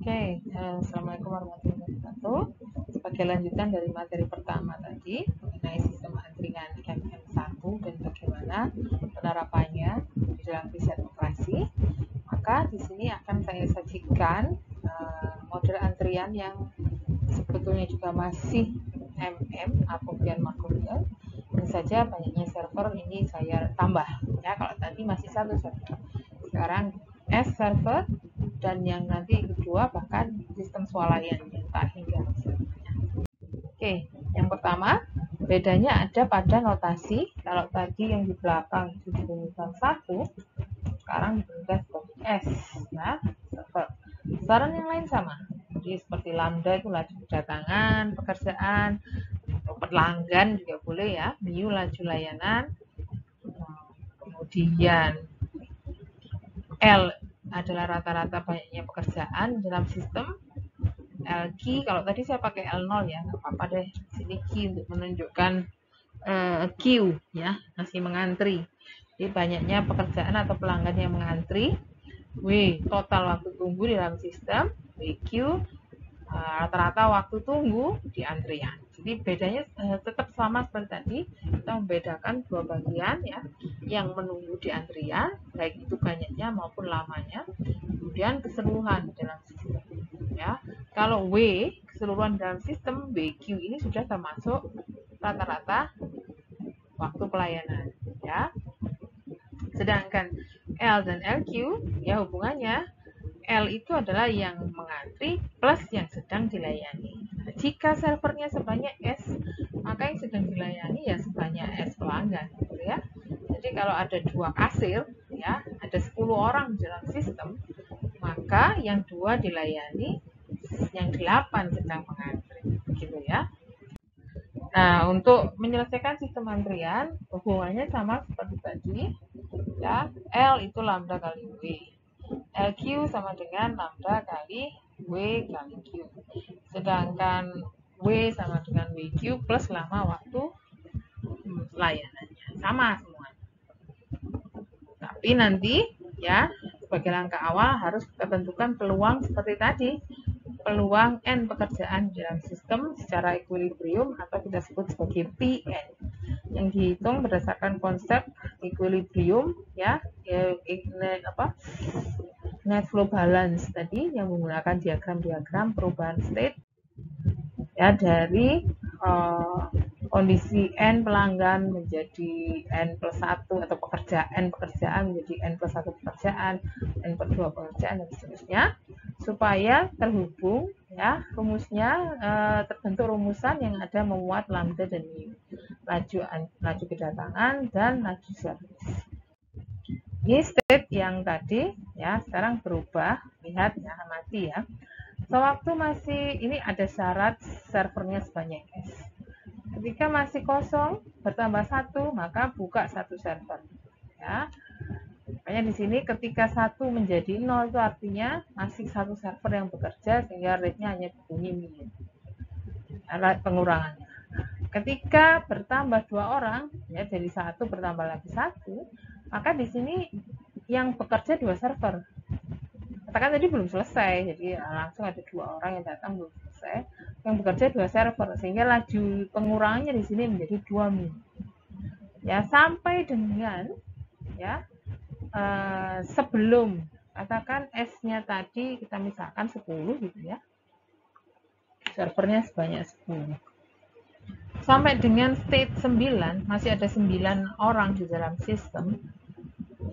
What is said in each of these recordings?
Oke, Assalamualaikum warahmatullahi wabarakatuh. Sebagai lanjutan dari materi pertama tadi mengenai sistem antrian MM1 dan bagaimana penerapannya di dalam riset operasi, maka di sini akan saya sajikan model antrian yang sebetulnya juga masih MM appropriate markup. Hanya saja banyaknya server ini saya tambah ya. Kalau tadi masih satu server, sekarang S server, dan yang nanti kedua bahkan sistem swalayan yang tak hingga servernya. Oke, yang pertama bedanya ada pada notasi. Kalau tadi yang di belakang itu dibunyikan 1, sekarang dibunyikan sebagai S ya, server. Saran yang lain sama. Jadi seperti lambda itu laju kedatangan, pekerjaan, pelanggan juga boleh ya, mu laju layanan, kemudian L adalah rata-rata banyaknya pekerjaan dalam sistem. Q, kalau tadi saya pakai L0 ya, nggak apa-apa deh. Sini Q untuk menunjukkan Q ya, masih mengantri. Jadi banyaknya pekerjaan atau pelanggan yang mengantri. W, total waktu tunggu di dalam sistem. WQ, rata-rata waktu tunggu di antrian. Jadi bedanya tetap sama seperti tadi. Kita membedakan dua bagian ya, yang menunggu di antrian, baik itu banyaknya maupun lamanya. Kemudian keseluruhan dalam sistem ya. Kalau W, keseluruhan dalam sistem, WQ ini sudah termasuk rata-rata waktu pelayanan ya. Sedangkan L dan LQ ya hubungannya, L itu adalah yang mengantri plus yang sedang dilayani. Nah, jika servernya sebanyak S, maka yang sedang dilayani ya sebanyak S pelanggan, gitu ya. Jadi kalau ada 2 kasir, ya, ada 10 orang dalam sistem, maka yang 2 dilayani, yang 8 sedang mengantri, gitu ya. Nah, untuk menyelesaikan sistem antrian, hubungannya sama seperti tadi, ya. L itu lambda kali W. LQ sama dengan lambda kali W kali Q. Sedangkan W sama dengan WQ plus lama waktu layanannya. Sama semua. Tapi nanti ya sebagai langkah awal harus kita tentukan peluang seperti tadi. Peluang N pekerjaan dalam sistem secara equilibrium atau kita sebut sebagai PN yang dihitung berdasarkan konsep equilibrium ya, net flow balance tadi yang menggunakan diagram perubahan state ya dari kondisi N pelanggan menjadi N plus 1 atau pekerjaan menjadi N plus 1 pekerjaan, N plus 2 pekerjaan dan seterusnya, supaya terhubung ya rumusnya, terbentuk rumusan yang ada memuat lambda dan mu, laju kedatangan dan laju service. Ini state yang tadi ya sekarang berubah, lihat ya, amati ya. Sewaktu masih ini ada syarat servernya sebanyak S. Ketika masih kosong bertambah 1, maka buka satu server ya. Makanya di sini ketika 1 menjadi 0 itu artinya masih satu server yang bekerja sehingga rate-nya hanya bunyi min. Pengurangannya. Ketika bertambah 2 orang ya, dari 1 bertambah lagi 1, maka di sini yang bekerja 2 server. Katakan tadi belum selesai, jadi langsung ada 2 orang yang datang belum selesai, yang bekerja 2 server, sehingga laju pengurangannya di sini menjadi 2 min. Ya, sampai dengan ya sebelum katakan S-nya tadi kita misalkan 10 gitu ya. Servernya sebanyak 10. Sampai dengan state 9 masih ada 9 orang di dalam sistem.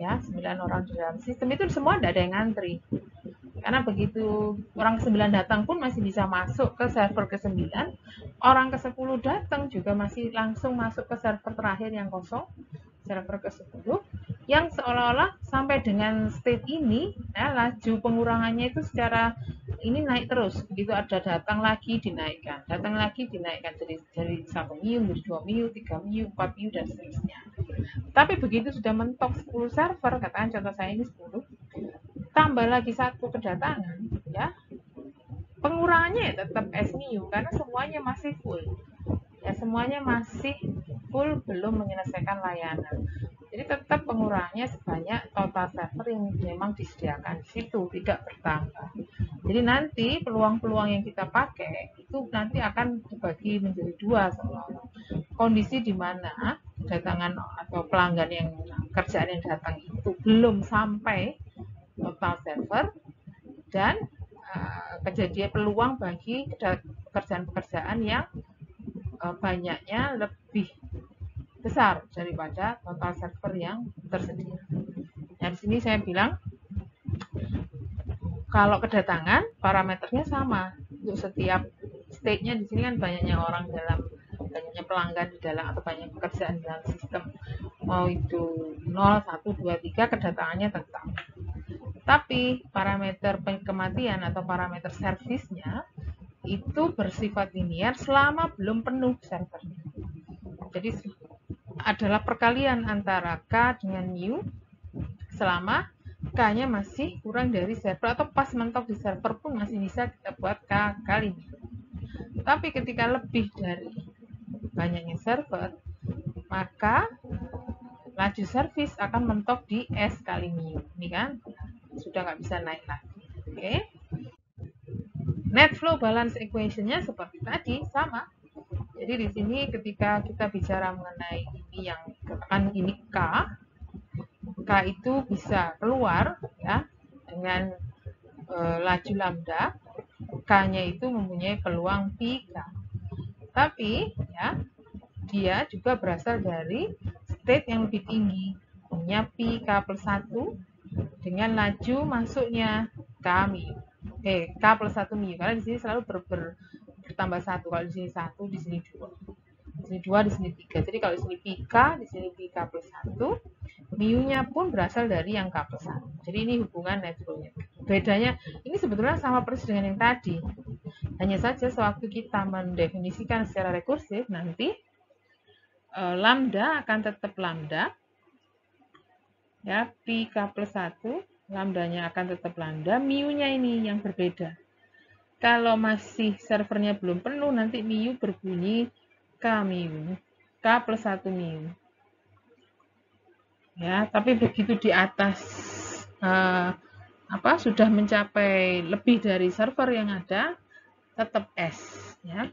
Ya, 9 orang di dalam sistem itu semua tidak ada yang ngantri. Karena begitu orang ke-9 datang pun masih bisa masuk ke server ke-9, orang ke-10 datang juga masih langsung masuk ke server terakhir yang kosong, server ke-10, yang seolah-olah sampai dengan state ini, ya, laju pengurangannya itu secara ini naik terus. Begitu ada datang lagi dinaikkan, datang lagi dinaikkan dari 1 miu, dari 2 miu, 3 miu, 4 miu, dan seterusnya. Tapi begitu sudah mentok 10 server, katakan contoh saya ini 10, tambah lagi 1 kedatangan ya, pengurangannya ya tetap S miu karena semuanya masih full ya, semuanya masih full, belum menyelesaikan layanan. Jadi tetap pengurangannya sebanyak total server yang memang disediakan di situ, tidak bertambah. Jadi nanti peluang-peluang yang kita pakai itu nanti akan dibagi menjadi dua seolah-olah. Kondisi di mana kedatangan atau pelanggan yang kerjaan yang datang itu belum sampai total server, dan kejadian peluang bagi pekerjaan-pekerjaan yang banyaknya lebih besar daripada total server yang tersedia. Nah, di sini saya bilang kalau kedatangan parameternya sama untuk setiap state-nya. Di sini kan banyaknya orang dalam, banyaknya pelanggan di dalam, atau banyak pekerjaan dalam sistem, mau itu 0, 1, 2, 3, kedatangannya tetap. Tapi parameter kematian atau parameter servisnya itu bersifat linear selama belum penuh servernya. Jadi adalah perkalian antara K dengan mu selama K-nya masih kurang dari server, atau pas mentok di server pun masih bisa kita buat K kali mu. Tapi ketika lebih dari banyaknya server, maka laju servis akan mentok di S kali mu. Ini kan sudah nggak bisa naik lagi. Oke. Net flow balance equation-nya seperti tadi, sama. Jadi di sini ketika kita bicara mengenai ini yang katakan ini K itu bisa keluar ya dengan laju lambda, K-nya itu mempunyai peluang pi K. Tapi ya dia juga berasal dari state yang lebih tinggi, punya pi K plus 1 dengan laju masuknya K mu. K plus 1 mu, karena di sini selalu bertambah 1. Kalau di sini 1, di sini 2. Di sini 2, di sini 3. Jadi kalau di sini pi K, di sini pi K plus 1, mu-nya pun berasal dari yang K plus 1. Jadi ini hubungan net flow-nya. Bedanya, ini sebetulnya sama persis dengan yang tadi. Hanya saja sewaktu kita mendefinisikan secara rekursif, nanti lambda akan tetap lambda. Ya, pi K plus 1, lambdanya akan tetap lambda, mu-nya ini yang berbeda. Kalau masih servernya belum penuh, nanti mu berbunyi K mu, K plus 1 mu. Ya, tapi begitu di atas sudah mencapai lebih dari server yang ada, tetap S. Ya.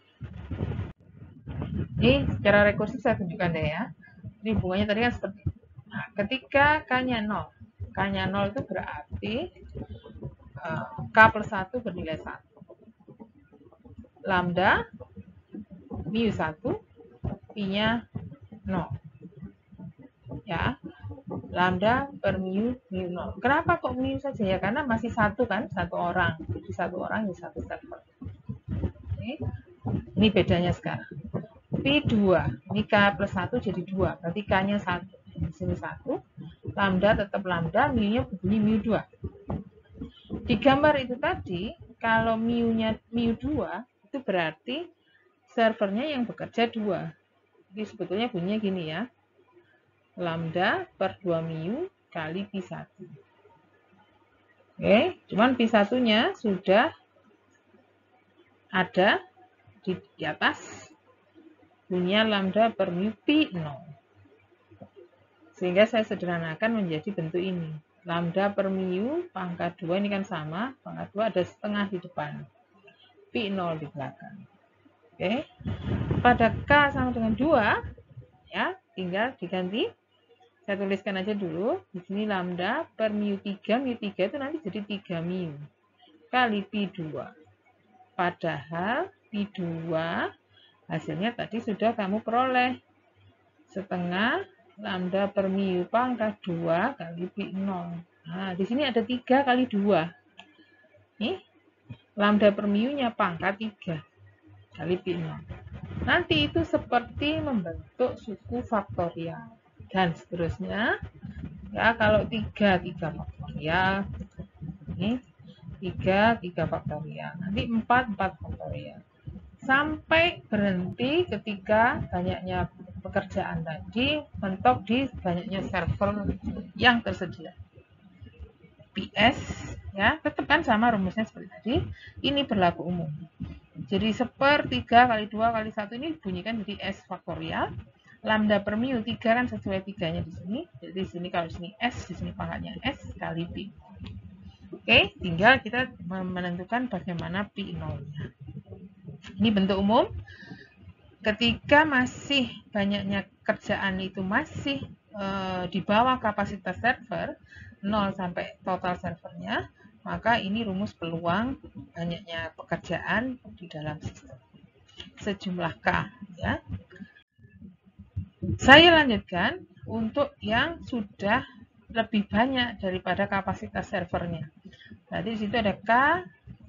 Ini secara rekursif saya tunjukkan deh ya. Ini hubungannya tadi kan seperti itu. Nah, ketika K-nya 0, K-nya 0 itu berarti K plus 1 bernilai 1. Lambda, mu 1, pi-nya 0. Ya, lambda per mu 0. Kenapa kok mu saja ya? Karena masih satu kan, satu orang. Jadi satu orang di satu server. Ini bedanya sekarang. Pi 2, ini K plus 1 jadi 2, berarti K-nya 1. Di sini 1, lambda tetap lambda, mu-nya berbunyi mu 2. Di gambar itu tadi, kalau mu-nya mu 2, itu berarti servernya yang bekerja 2. Jadi sebetulnya bunyinya gini ya. Lambda per 2 mu kali pi 1. Oke, cuman pi 1-nya sudah ada di atas. Bunyinya lambda per mu pi 0. Sehingga saya sederhanakan menjadi bentuk ini. Lambda per mu pangkat 2 ini kan sama, pangkat 2 ada setengah di depan. Pi 0 di belakang. Oke. Pada K sama dengan 2, ya, tinggal diganti. Saya tuliskan aja dulu. Di sini lambda per mu 3 itu nanti jadi 3 mu kali pi 2. Padahal pi 2 hasilnya tadi sudah kamu peroleh. Setengah lambda per mu pangkat 2 kali pi 0. Nah, di sini ada 3 kali 2. Nih, lambda per mu-nya pangkat 3 kali pi 0. Nanti itu seperti membentuk suku faktorial. Dan seterusnya. Ya, kalau 3 faktorial. Ini 3 faktorial. Nanti 4 faktorial. Sampai berhenti ketika banyaknya pekerjaan tadi mentok di banyaknya server yang tersedia. PS ya, tetap kan sama rumusnya seperti tadi. Ini berlaku umum. Jadi 1/3 kali 2 kali 1 ini bunyikan jadi S faktorial. lambda per mu 3 kan sesuai 3-nya di sini. Jadi di sini kalau di sini S, di sini pangkatnya S kali P. Oke, tinggal kita menentukan bagaimana P0-nya. Ini bentuk umum. Ketika masih banyaknya kerjaan itu masih di bawah kapasitas server, 0 sampai total servernya, maka ini rumus peluang banyaknya pekerjaan di dalam sistem. Sejumlah K, ya. Saya lanjutkan untuk yang sudah lebih banyak daripada kapasitas servernya. Berarti di situ ada K,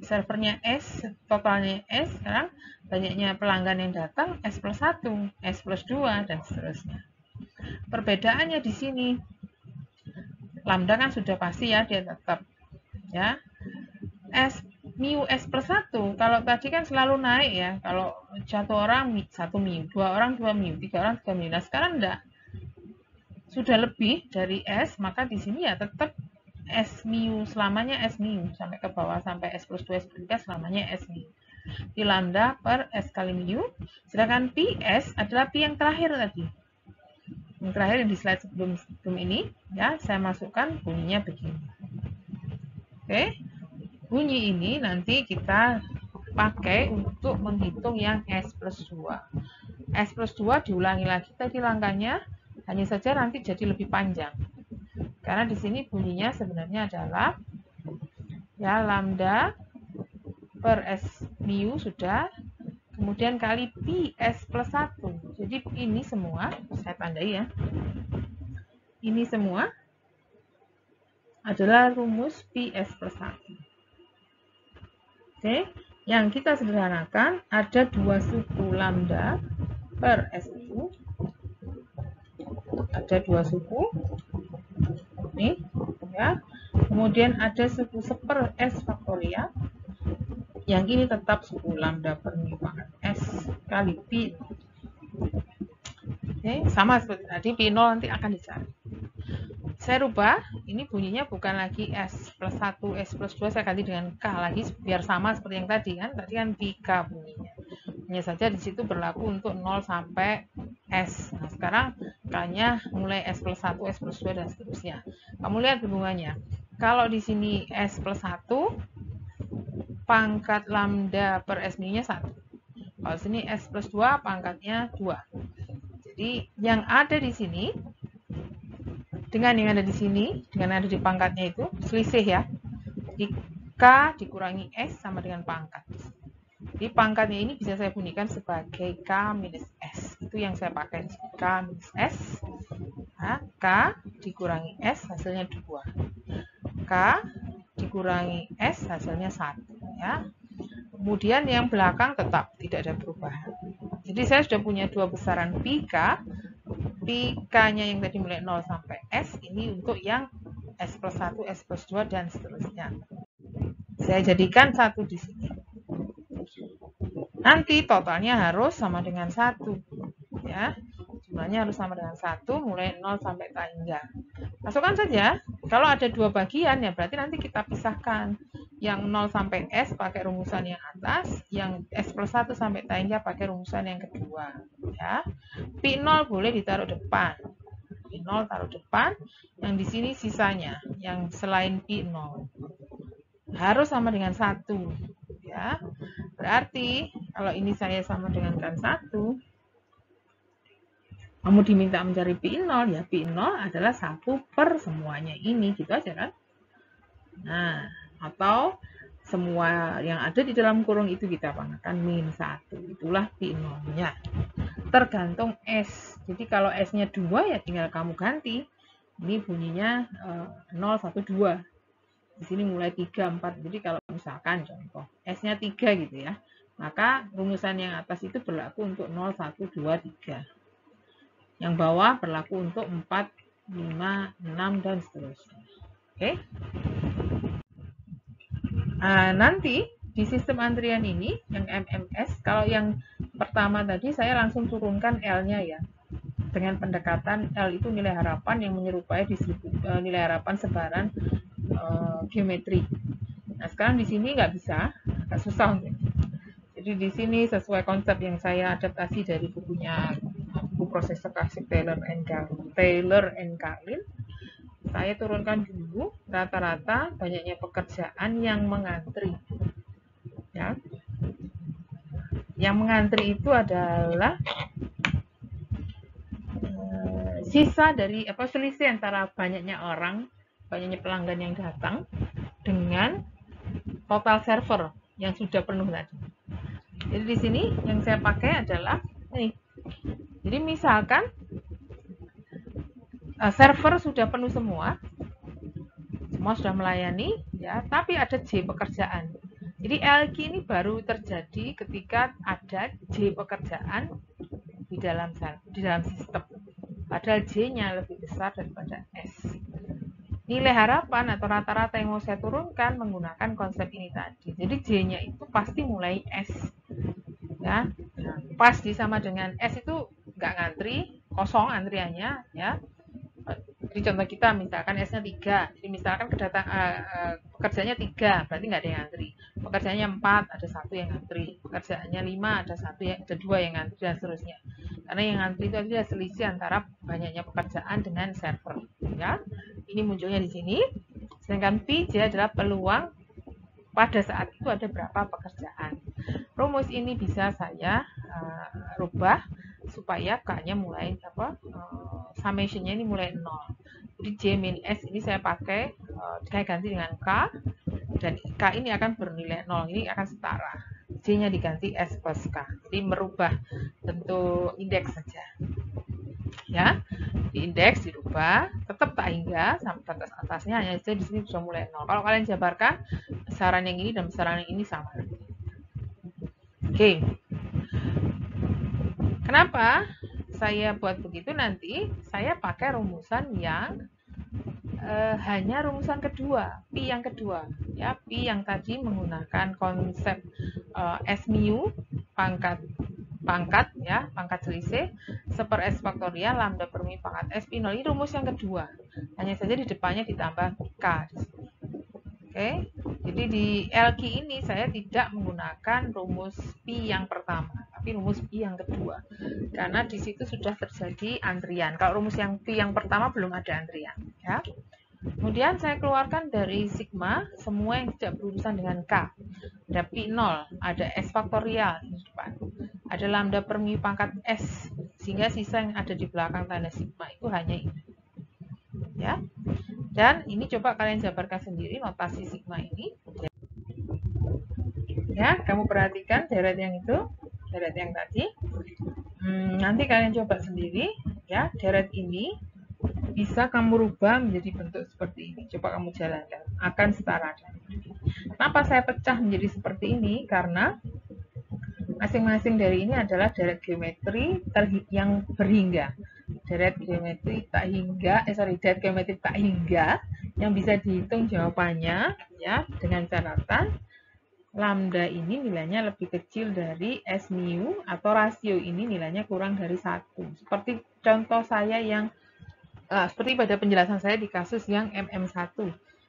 servernya S, totalnya S, sekarang banyaknya pelanggan yang datang S plus 1, S plus 2, dan seterusnya. Perbedaannya di sini, lambda kan sudah pasti ya, dia tetap. Ya, mu S per 1, kalau tadi kan selalu naik ya, kalau 1 orang 1 mu, 2 orang 2 mu, 3 orang 3 mu. Nah sekarang enggak, sudah lebih dari S, maka di sini ya tetap S mu, selamanya S mu, sampai ke bawah sampai S plus 2, S plus 3, selamanya S mu. Di lambda per S kali mu, sedangkan PS adalah P yang terakhir tadi. Yang terakhir di slide sebelum ini, ya saya masukkan bunyinya begini. Oke. Bunyi ini nanti kita pakai untuk menghitung yang S plus 2. S plus 2 diulangi lagi tadi langkahnya, hanya saja nanti jadi lebih panjang. Karena di sini bunyinya sebenarnya adalah ya lambda per S mu sudah, kemudian kali P S plus 1. Jadi ini semua, saya tandai ya, ini semua adalah rumus P S plus 1. Oke, yang kita sederhanakan ada 2 suku lambda per SU. Ada 2 suku. Nih, ya. Kemudian ada suku seper S faktorial. Yang ini tetap suku lambda per mu pangkat S kali P. Oke, sama seperti tadi, P0 nanti akan dicari. Saya rubah, ini bunyinya bukan lagi S plus 1, S plus 2, saya ganti dengan K lagi, biar sama seperti yang tadi kan. Tadi kan K bunyinya. Hanya saja di situ berlaku untuk 0 sampai S. Nah, sekarang K-nya mulai S plus 1, S plus 2, dan seterusnya. Kamu lihat hubungannya. Kalau di sini S plus 1, pangkat lambda per S mu-nya 1. Kalau di sini S plus 2, pangkatnya 2. Jadi, yang ada di sini dengan yang ada di sini, dengan yang ada di pangkatnya itu, selisih ya. Jadi K dikurangi S sama dengan pangkat. Jadi pangkatnya ini bisa saya bunyikan sebagai K minus S. Itu yang saya pakai di sini, K minus S. Nah, K dikurangi S hasilnya 2. K dikurangi S hasilnya 1. Ya. Kemudian yang belakang tetap tidak ada perubahan. Jadi saya sudah punya 2 besaran PK. P-nya yang tadi mulai 0 sampai S, ini untuk yang S plus 1, S plus 2, dan seterusnya. Saya jadikan 1 di sini. Nanti totalnya harus sama dengan 1. Ya, jumlahnya harus sama dengan 1, mulai 0 sampai tangga. Masukkan saja. Kalau ada 2 bagian, ya berarti nanti kita pisahkan. Yang 0 sampai S pakai rumusan yang atas, yang S plus 1 sampai tangga pakai rumusan yang kedua. Ya. P0 boleh ditaruh depan. P0 taruh depan, yang di sini sisanya, yang selain P0. Harus sama dengan 1. Ya. Berarti, kalau ini saya sama dengan kan 1, kamu diminta mencari P0, ya P0 adalah 1 per semuanya ini, gitu aja kan. Nah, atau semua yang ada di dalam kurung itu kita panggilkan min 1. Itulah P0-nya. Tergantung S. Jadi kalau S-nya 2 ya tinggal kamu ganti. Ini bunyinya 0, 1, 2. Di sini mulai 3, 4. Jadi kalau misalkan contoh S-nya 3 gitu ya. Maka rumusan yang atas itu berlaku untuk 0, 1, 2, 3. Yang bawah berlaku untuk 4, 5, 6, dan seterusnya. Oke. Nah, nanti di sistem antrian ini, yang MMS, kalau yang pertama tadi saya langsung turunkan L-nya ya. Dengan pendekatan L itu nilai harapan yang menyerupai nilai harapan sebaran geometri. Nah, sekarang di sini nggak bisa, agak susah untuk. Jadi di sini sesuai konsep yang saya adaptasi dari buku proses stokastik Taylor and Carlin. Saya turunkan dulu rata-rata banyaknya pekerjaan yang mengantri. Ya. Yang mengantri itu adalah sisa dari selisih antara banyaknya pelanggan yang datang dengan total server yang sudah penuh tadi. Jadi di sini yang saya pakai adalah ini. Jadi misalkan server sudah penuh semua sudah melayani, ya, tapi ada J pekerjaan. Jadi LQ ini baru terjadi ketika ada J pekerjaan di dalam sistem. Padahal J-nya lebih besar daripada S. Nilai harapan atau rata-rata yang mau saya turunkan menggunakan konsep ini tadi. Jadi J-nya itu pasti mulai S. Ya, pasti sama dengan S itu nggak ngantri, kosong antriannya, ya. Jadi contoh kita misalkan S-nya 3, jadi misalkan pekerjaannya 3, berarti nggak ada yang ngantri. Pekerjaannya 4, ada 1 yang ngantri. Pekerjaannya 5, ada 2 yang ngantri, dan seterusnya. Karena yang ngantri itu adalah selisih antara banyaknya pekerjaan dengan server. Ya, ini munculnya di sini. Sedangkan PJ adalah peluang pada saat itu ada berapa pekerjaan. Rumus ini bisa saya rubah supaya K-nya mulai summation-nya ini mulai 0. Jadi J min S ini saya pakai, saya ganti dengan K, dan K ini akan bernilai 0, ini akan setara. J-nya diganti S plus K. Jadi merubah bentuk indeks saja. Ya, di indeks dirubah, tetap tak hingga sampai batas atasnya, hanya saja di sini sudah mulai 0. Kalau kalian jabarkan, besaran yang ini dan besaran yang ini sama. Oke. Kenapa saya buat begitu? Nanti saya pakai rumusan yang hanya rumusan kedua, Pi yang kedua. Ya, Pi yang tadi menggunakan konsep S mu pangkat ya, pangkat selisih seper S faktorial lambda per mu pangkat S Pi 0. Ini rumus yang kedua. Hanya saja di depannya ditambah K. Oke. Jadi di LQ ini saya tidak menggunakan rumus Pi yang pertama, tapi rumus Pi yang kedua. Karena di situ sudah terjadi antrian. Kalau rumus yang Pi yang pertama belum ada antrian, ya. Kemudian saya keluarkan dari sigma semua yang tidak berurusan dengan K. Ada Pi 0, ada S faktorial di depan. Ada lambda per mu pangkat S, sehingga sisa yang ada di belakang tanda sigma itu hanya ini. Ya. Dan ini coba kalian jabarkan sendiri notasi sigma ini. Ya, kamu perhatikan deret yang itu, deret yang tadi. Nanti kalian coba sendiri, ya, deret ini bisa kamu rubah menjadi bentuk seperti ini. Coba kamu jalankan, akan setara. Kenapa saya pecah menjadi seperti ini? Karena masing-masing dari ini adalah deret geometri yang berhingga. Deret geometri tak hingga, deret geometri tak hingga yang bisa dihitung jawabannya, ya, dengan catatan lambda ini nilainya lebih kecil dari S mu atau rasio ini nilainya kurang dari 1. Seperti contoh saya yang seperti pada penjelasan saya di kasus yang MM1.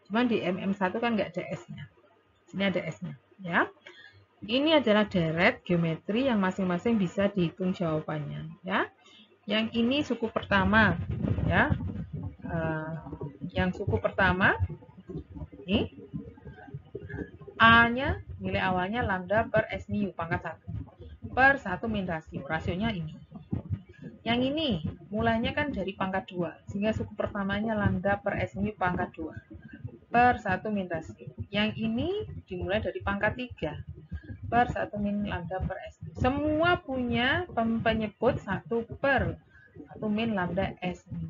Cuman di MM1 kan nggak ada S-nya. Sini ada S-nya, ya. Ini adalah deret geometri yang masing-masing bisa dihitung jawabannya, ya. Yang ini suku pertama, ya. Yang suku pertama ini A-nya nilai awalnya lambda per S mu pangkat 1 per 1 min rasio. Rasionya ini. Yang ini mulainya kan dari pangkat 2, sehingga suku pertamanya lambda per S mu pangkat 2 per 1 min rasio. Yang ini dimulai dari pangkat 3 per 1 min lambda per S mu. Semua punya penyebut 1 per 1 min lambda S mu.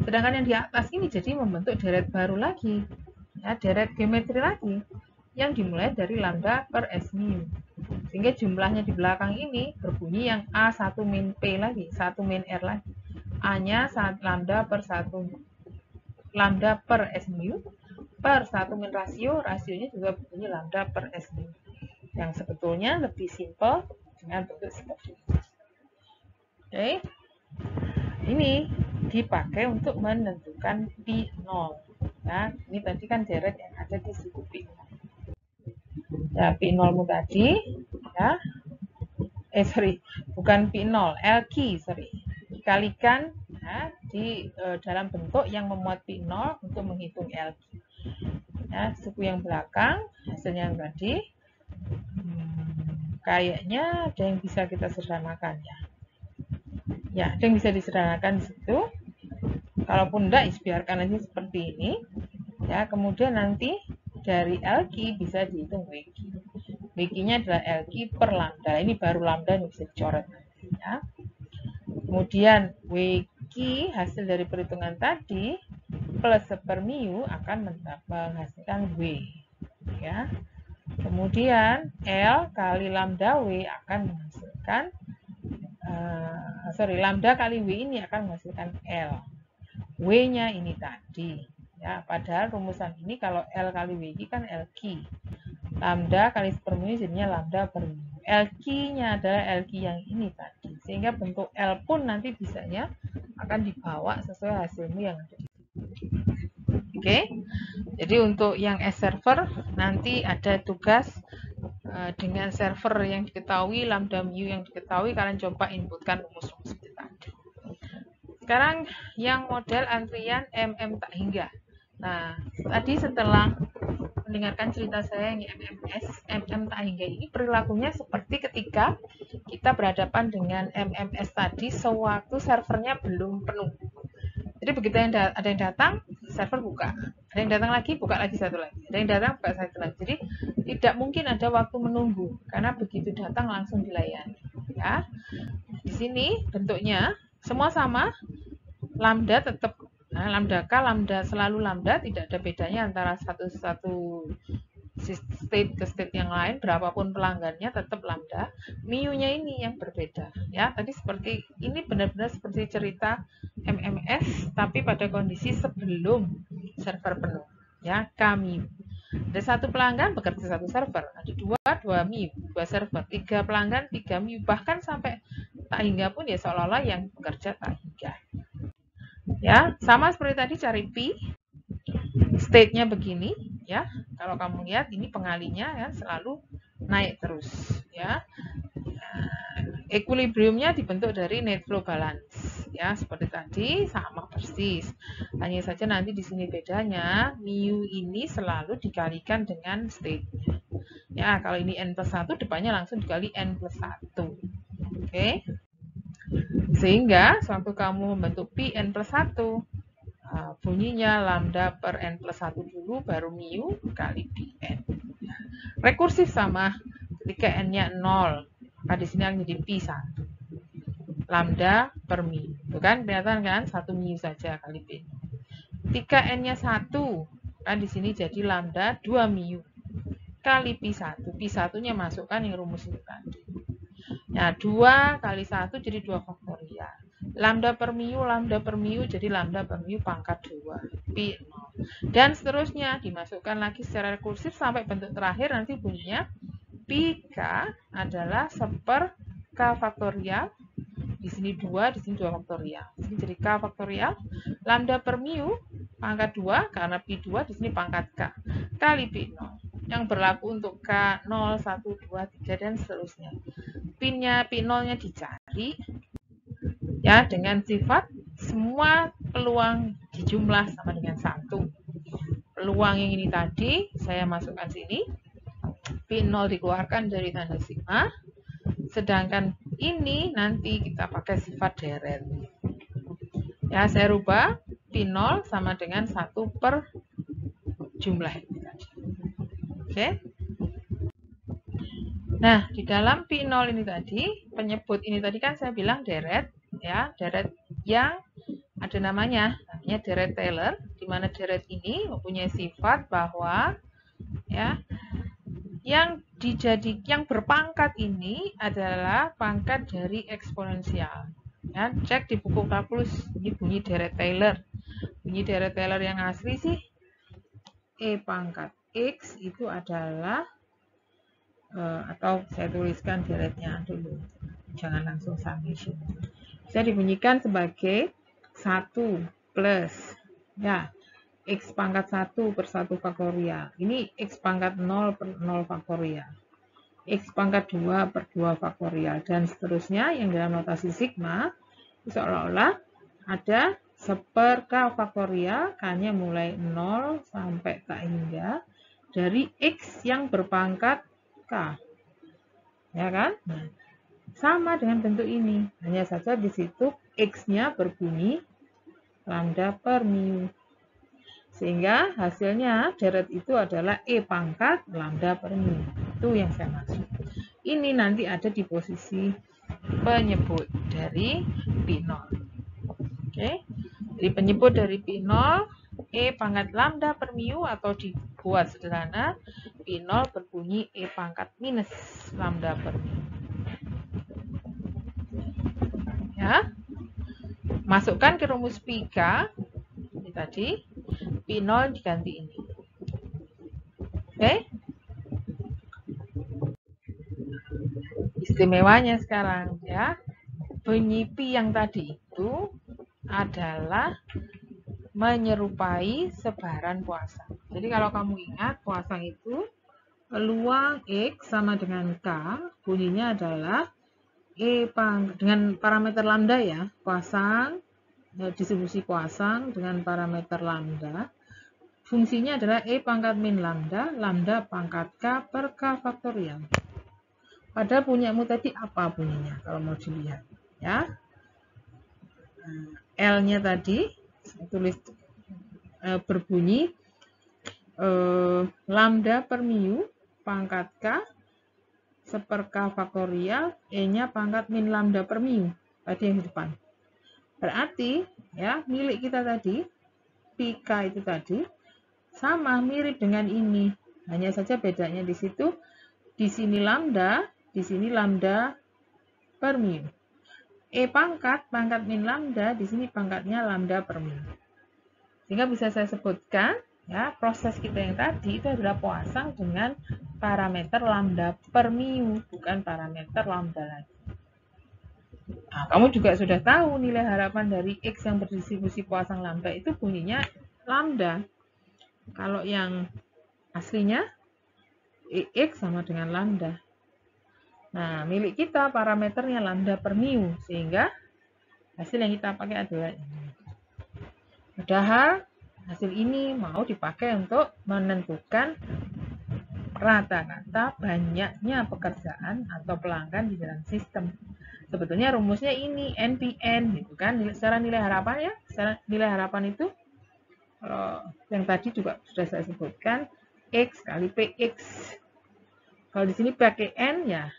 Sedangkan yang di atas ini jadi membentuk deret baru lagi, ya, deret geometri lagi yang dimulai dari lambda per S mu. Sehingga jumlahnya di belakang ini berbunyi yang A1 min P lagi, 1 min R lagi. A-nya lambda per 1 lambda per S mu per 1 min rasio, rasionya juga berbunyi lambda per S mu. Yang sebetulnya lebih simpel dengan bentuk seperti ini. Oke. Ini dipakai untuk menentukan Pi 0. Nah, ini tadi kan deret yang ada di suku Pi 0. Ya, Pi 0 tadi, ya. Bukan Pi 0, LQ, sorry. dikalikan ya, di dalam bentuk yang memuat P0 untuk menghitung LQ. Ya, suku yang belakang hasilnya yang tadi kayaknya ada yang bisa kita sederhanakan ya. Ya, ada yang bisa disederhanakan di situ. Kalaupun enggak, biarkan aja seperti ini. Ya, kemudian nanti dari LQ bisa dihitung WQ. WQ-nya adalah LQ per lambda. Ini baru lambda yang bisa dicoret nanti ya. Kemudian WQ hasil dari perhitungan tadi plus 1 per mu akan menghasilkan W. Ya. Kemudian L kali lambda W akan menghasilkan lambda kali W ini akan menghasilkan L. W-nya ini tadi. Ya, padahal rumusan ini kalau L kali W ini kan LQ. Lambda kali 1 per mu jadinya lambda per mu. LQ-nya adalah LQ yang ini tadi. Sehingga bentuk L pun nanti bisanya akan dibawa sesuai hasilmu yang ada di sini. Oke. Jadi untuk yang S-server nanti ada tugas dengan server yang diketahui, lambda mu yang diketahui, kalian coba inputkan rumus-rumus seperti tadi. Sekarang yang model antrian MM tak hingga. Nah, tadi setelah mendengarkan cerita saya yang MM tak hingga ini, perilakunya seperti ketika kita berhadapan dengan MMS tadi sewaktu servernya belum penuh. Jadi begitu ada yang datang, server buka. Ada yang datang lagi, buka lagi satu lagi. Ada yang datang, buka satu lagi. Jadi tidak mungkin ada waktu menunggu karena begitu datang langsung dilayani. Ya, di sini bentuknya semua sama. Lambda tetap lambda K, lambda selalu lambda, tidak ada bedanya antara satu state ke state yang lain, berapapun pelanggannya tetap lambda. Mu-nya ini yang berbeda. Ya, tadi seperti ini benar-benar seperti cerita MMS, tapi pada kondisi sebelum server penuh. Ya, K mu. Ada satu pelanggan bekerja satu server, ada dua mu, dua server, 3 pelanggan, 3 mu, bahkan sampai tak hingga pun ya seolah-olah yang bekerja tak hingga. Ya, sama seperti tadi cari P, state-nya begini, ya. Kalau kamu lihat ini pengalinya ya selalu naik terus, ya. Equilibriumnya dibentuk dari net flow balance, ya seperti tadi sama persis. Hanya saja nanti di sini bedanya mu ini selalu dikalikan dengan state-nya. Ya, kalau ini n plus 1 depannya langsung dikali n plus 1. Oke. Sehingga sewaktu kamu membentuk P n plus 1, bunyinya lambda per n plus 1 dulu, baru mu kali Pn. Rekursif sama, ketika n-nya 0, maka di sini akan jadi P1. Lambda per mu. Itu kan, kelihatan kan? 1 mu saja kali P. Ketika n-nya 1, kan di sini jadi lambda 2 mu kali P1. P1-nya masukkan yang rumus itu tadi. Nah, 2 kali 1 jadi 2 faktorial. Lambda per mu jadi lambda per mu pangkat 2. P0. Dan seterusnya dimasukkan lagi secara rekursif sampai bentuk terakhir nanti bunyinya Pk adalah 1 per K faktorial. Di sini 2, di sini 2 faktorial. Di sini jadi K faktorial. Lambda per mu pangkat 2 karena P2 di sini pangkat K kali P0. Yang berlaku untuk K 0, 1, 2, 3 dan seterusnya. Pinnya P0-nya dicari ya dengan sifat semua peluang dijumlah sama dengan 1. Peluang yang ini tadi saya masukkan sini. P0 dikeluarkan dari tanda sigma. Sedangkan ini nanti kita pakai sifat deret. Ya, saya rubah P0 sama dengan 1 per jumlah ini tadi. Oke. Nah, di dalam P0 ini tadi, penyebut ini tadi kan saya bilang deret, ya, deret yang ada namanya deret Taylor, di mana deret ini mempunyai sifat bahwa ya, yang berpangkat ini adalah pangkat dari eksponensial. Ya, cek di buku kalkulus, ini bunyi deret Taylor. Bunyi deret Taylor yang asli sih E pangkat X itu adalah atau saya tuliskan deretnya dulu, jangan langsung summation. Bisa dibunyikan sebagai 1 plus ya X pangkat 1 per 1 faktorial. Ini X pangkat 0 per 0 faktorial. X pangkat 2 per 2 faktorial dan seterusnya yang dalam notasi sigma Seolah-olah ada 1/k faktorial, K-nya mulai 0 sampai tak hingga, dari X yang berpangkat K. Ya kan? Nah, sama dengan bentuk ini. Hanya saja di situ X-nya berbunyi lambda per mu. Sehingga hasilnya deret itu adalah E pangkat lambda per mu. Itu yang saya maksud. Ini nanti ada di posisi penyebut dari P0. Oke. Jadi penyebut dari P0 E pangkat lambda per mu, atau dibuat sederhana P0 berbunyi E pangkat minus lambda per mu. Ya. Masukkan ke rumus pika ini tadi, P0 diganti ini. Oke. Istimewanya sekarang ya, bunyi P yang tadi itu adalah menyerupai sebaran puasang. Jadi kalau kamu ingat, puasang itu peluang X sama dengan K, bunyinya adalah E dengan parameter lambda ya, puasang, distribusi puasang dengan parameter lambda. Fungsinya adalah E pangkat min lambda, lambda pangkat K per K faktorial. Pada punyamu tadi apa bunyinya kalau mau dilihat ya? L-nya tadi tulis berbunyi lambda per mu pangkat K 1/k faktorial, E-nya pangkat min lambda per mu. Tadi yang di depan. Berarti ya, milik kita tadi pk itu tadi sama mirip dengan ini. Hanya saja bedanya di situ, di sini lambda, di sini lambda per mu. E pangkat min lambda, di sini pangkatnya lambda per mu. Sehingga bisa saya sebutkan, ya, proses kita yang tadi itu adalah puasang dengan parameter lambda per mu, bukan parameter lambda lagi. Nah, kamu juga sudah tahu nilai harapan dari X yang berdistribusi puasang lambda itu bunyinya lambda. Kalau yang aslinya X sama dengan lambda. Nah, milik kita parameternya lambda per mu, sehingga hasil yang kita pakai adalah ini. Padahal hasil ini mau dipakai untuk menentukan rata-rata banyaknya pekerjaan atau pelanggan di dalam sistem. Sebetulnya rumusnya ini NPN gitu kan, secara nilai harapan ya. Secara nilai harapan itu yang tadi juga sudah saya sebutkan, X kali PX. Kalau di sini pakai N ya,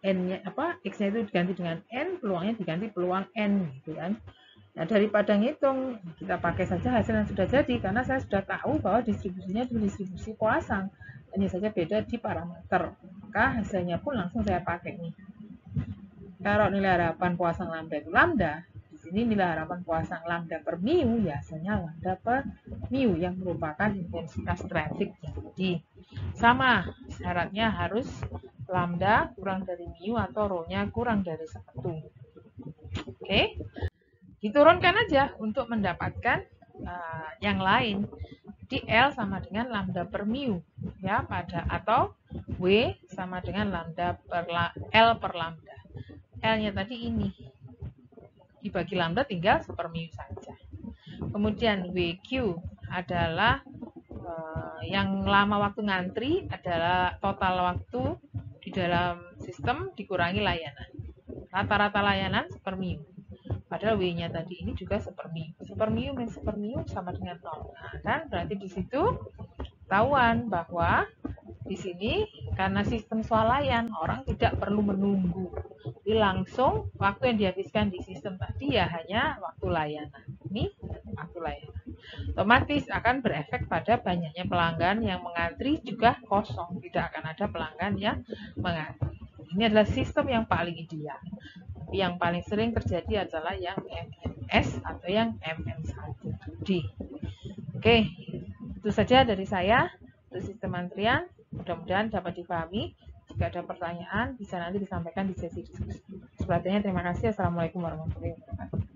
N-nya apa? X-nya itu diganti dengan N, peluangnya diganti peluang N gitu kan. Nah, daripada ngitung, kita pakai saja hasil yang sudah jadi, karena saya sudah tahu bahwa distribusinya itu distribusi puasang. Hanya saja beda di parameter. Maka hasilnya pun langsung saya pakai nih. Kalau nilai harapan puasang lambda itu lambda, di sini nilai harapan puasang lambda per mu, ya hasilnya lambda per mu yang merupakan intensitas traffic. Jadi sama, syaratnya harus lambda kurang dari mu atau rho-nya kurang dari 1. Oke. Diturunkan aja untuk mendapatkan yang lain. Di L sama dengan lambda per mu ya, atau W sama dengan lambda per L per lambda. L-nya tadi ini. Dibagi lambda tinggal 1/mu saja. Kemudian WQ adalah yang lama waktu ngantri adalah total waktu di dalam sistem dikurangi layanan. Rata-rata layanan 1/mu. Padahal W-nya tadi ini juga 1/mu. 1/mu min 1/mu sama dengan 0. Nah, kan berarti di situ ketahuan bahwa di sini karena sistem swalayan, orang tidak perlu menunggu. Jadi langsung waktu yang dihabiskan di sistem tadi ya hanya waktu layanan. Ini waktu layanan. Otomatis akan berefek pada banyaknya pelanggan yang mengantri juga kosong. Tidak akan ada pelanggan yang mengantri. Ini adalah sistem yang paling ideal. Yang paling sering terjadi adalah yang MMS atau yang MM1D. Oke, itu saja dari saya untuk sistem antrian. Mudah-mudahan dapat dipahami. Jika ada pertanyaan, bisa nanti disampaikan di sesi diskusi. Sepertinya terima kasih. Assalamualaikum warahmatullahi wabarakatuh.